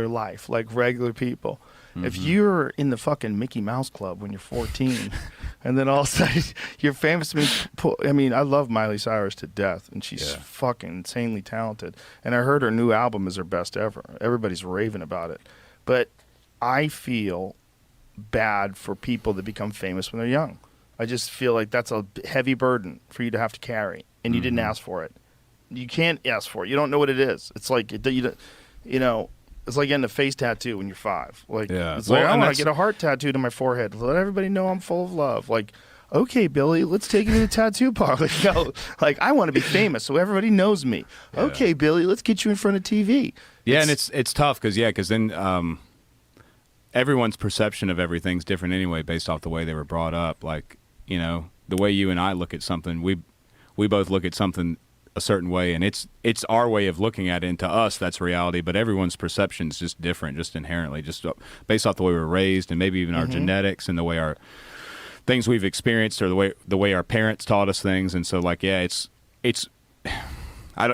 their life like regular people. Mm-hmm. If you're in the fucking Mickey Mouse Club when you're 14, and then all of a sudden you're famous, I mean, I love Miley Cyrus to death, and she's fucking insanely talented. And I heard her new album is her best ever. Everybody's raving about it. But I feel bad for people that become famous when they're young. I just feel like that's a heavy burden for you to have to carry, and you didn't ask for it. You can't ask for it. You don't know what it is. It's like, it's like getting a face tattoo when you're 5. Like, it's like, I want to get a heart tattooed on my forehead. Let everybody know I'm full of love. Like, okay, Billy, let's take you to the tattoo parlor. Like, I want to be famous so everybody knows me. Yeah. Okay, Billy, let's get you in front of TV. Yeah, and it's tough because then everyone's perception of everything's different anyway based off the way they were brought up. Like, the way you and I look at something, we both look at something a certain way, and it's our way of looking at it, and to us that's reality, but everyone's perception is just different, just inherently, just based off the way we were raised, and maybe even our genetics and the way our things we've experienced, or the way our parents taught us things. And so, like, yeah,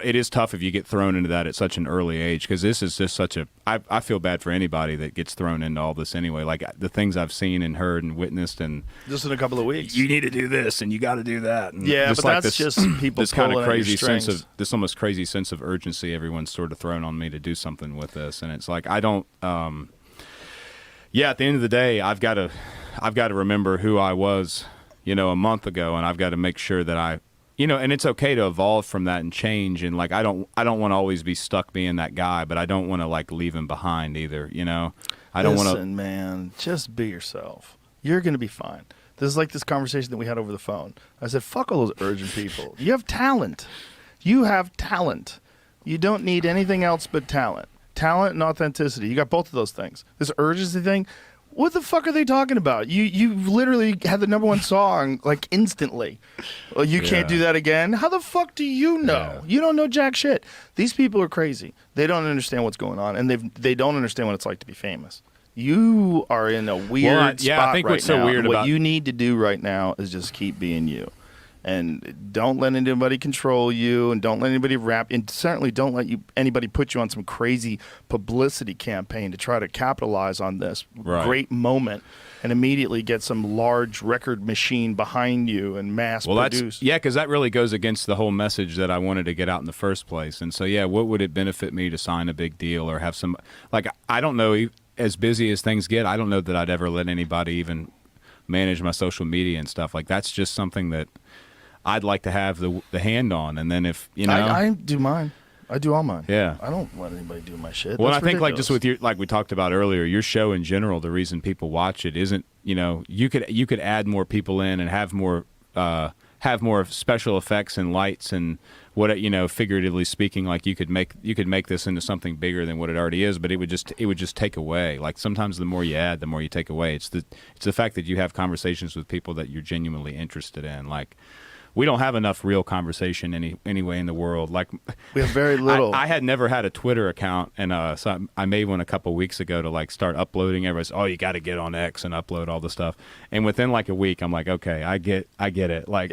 it is tough if you get thrown into that at such an early age, because this is just such a I feel bad for anybody that gets thrown into all this anyway. Like, the things I've seen and heard and witnessed, and just in a couple of weeks, you need to do this and you got to do that. And yeah, but like that's just people this kind of crazy sense of this almost crazy sense of urgency everyone's sort of thrown on me to do something with this, and it's like I don't. At the end of the day, I've got to remember who I was, a month ago, and I've got to make sure that I. And it's okay to evolve from that and change. And like, I don't want to always be stuck being that guy, but I don't want to like leave him behind either. I don't want to. Listen, man, just be yourself. You're going to be fine. This is like this conversation that we had over the phone. I said, fuck all those urgent people. You have talent. You have talent. You don't need anything else but talent. Talent and authenticity. You got both of those things. This urgency thing. What the fuck are they talking about? You literally had the #1 song like instantly. Well, you can't do that again. How the fuck do you know? You don't know jack shit. These people are crazy. They don't understand what's going on, and they don't understand what it's like to be famous. You are in a weird spot I think right what's so now. weird what about you need to do right now is just keep being you. And don't let anybody control you, and don't let anybody and certainly don't let anybody put you on some crazy publicity campaign to try to capitalize on this great moment and immediately get some large record machine behind you and mass produce. Because that really goes against the whole message that I wanted to get out in the first place. And so, what would it benefit me to sign a big deal or have some, like, I don't know, as busy as things get, I don't know that I'd ever let anybody even manage my social media and stuff. Like, that's just something that I'd like to have the hand on, and then if I do mine. I do all mine. Yeah, I don't let anybody do my shit. Well, That's I think ridiculous. like just with your, like we talked about earlier, your show in general, the reason people watch it isn't, you could add more people in and have more special effects and lights and what, figuratively speaking, like you could make this into something bigger than what it already is, but it would just take away. Like sometimes the more you add, the more you take away. It's the fact that you have conversations with people that you're genuinely interested in. Like, we don't have enough real conversation anyway in the world. Like, we have very little. I had never had a Twitter account, and so I made one a couple weeks ago to like start uploading. Everybody's, oh, you got to get on X and upload all the stuff. And within like a week, I'm like, okay, I get it. Like,